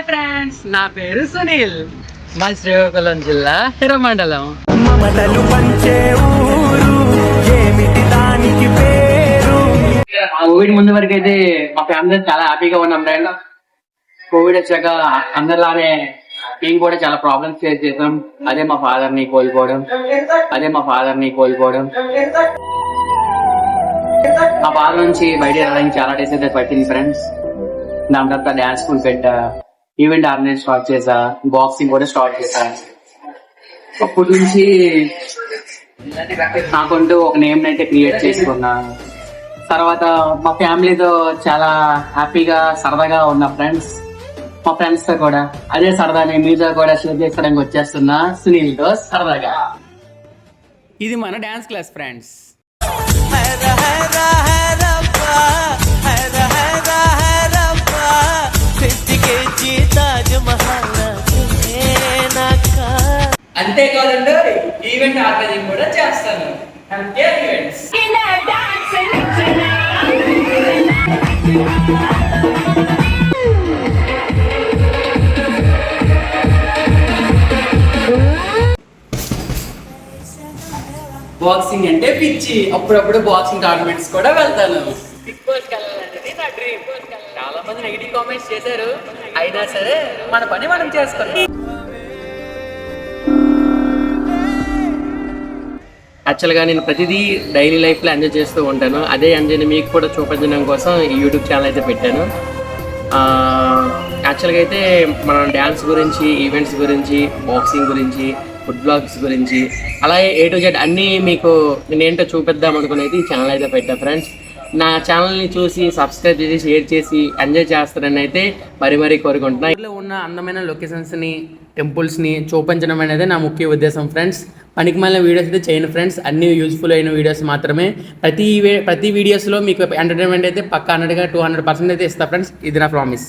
Hi friends, నా పేరు సునీల్. మా శ్రీకాకుళం జిల్లా హిరమండలం. కోవిడ్ ముందు వరకు అయితే మా ఫ్యామిలీ చాలా హ్యాపీగా ఉన్నాం ఫ్రెండ్. కోవిడ్ వచ్చాక అందరిలానే మేము కూడా చాలా ప్రాబ్లమ్స్ ఫేస్ చేసాం. అదే మా ఫాదర్ ని కోల్పోవడం. మా బాధ నుంచి బయట రావడానికి చాలా డేస్ అయితే పట్టింది ఫ్రెండ్స్. దాని తర్వాత డాన్స్ స్కూల్ పెట్టా, ఈవెంట్ ఆర్గనైజ్ స్టార్ట్ చేసా, బాక్సింగ్ కూడా స్టార్ట్ చేసా. అప్పటి నుంచి నాకంటూ ఒక నేమ్ అయితే క్రియేట్ చేసుకున్నా. తర్వాత మా ఫ్యామిలీతో చాలా హ్యాపీగా సరదాగా ఉన్న ఫ్రెండ్స్. మా ఫ్రెండ్స్ తో కూడా అదే సరదాని మీతో కూడా షేర్ చేసుకోవడానికి వచ్చేస్తున్నా సునీల్ తో సరదాగా. ఇది మన డాన్స్ క్లాస్ ఫ్రెండ్స్. అంతేకాదండి, ఈవెంట్ ఆర్గనైజింగ్ కూడా చేస్తాను. అంతే ఈవెంట్స్. బాక్సింగ్ అంటే పిచ్చి. అప్పుడప్పుడు బాక్సింగ్ టోర్నమెంట్స్ కూడా వెళ్తాను. బిగ్ బాస్ వెళ్ళాలనేది నా డ్రీమ్. చాలా మంది నెగిటివ్ కామెంట్స్ చేశారు, అయినా సరే మన పని మనం చేసుకున్నాం. యాక్చువల్గా నేను ప్రతిదీ డైలీ లైఫ్లో ఎంజాయ్ చేస్తూ ఉంటాను. అదే ఎంజాయ్ని మీకు కూడా చూపించడం కోసం ఈ యూట్యూబ్ ఛానల్ అయితే పెట్టాను. యాక్చువల్గా అయితే మనం డ్యాన్స్ గురించి, ఈవెంట్స్ గురించి, బాక్సింగ్ గురించి, ఫుడ్ బ్లాగ్స్ గురించి, అలాగే A to Z అన్నీ మీకు నేనేంటో చూపిద్దాం అనుకుని అయితే ఈ ఛానల్ అయితే పెట్టా ఫ్రెండ్స్. నా ఛానల్ని చూసి సబ్స్క్రైబ్ చేసి షేర్ చేసి ఎంజాయ్ చేస్తారని అయితే మరీ కోరుకుంటున్నాను. ఇంట్లో ఉన్న అందమైన లొకేషన్స్ని, టెంపుల్స్ని చూపించడం అనేది నా ముఖ్య ఉద్దేశం ఫ్రెండ్స్. పనికి మళ్ళీ వీడియోస్ అయితే చేయను ఫ్రెండ్స్. అన్ని యూజ్ఫుల్ అయిన వీడియోస్ మాత్రమే. ప్రతి వీడియోస్లో మీకు ఎంటర్టైన్మెంట్ అయితే పక్కా 100గా 200% అయితే ఇస్తా ఫ్రెండ్స్. ఇది నా ప్రామిస్.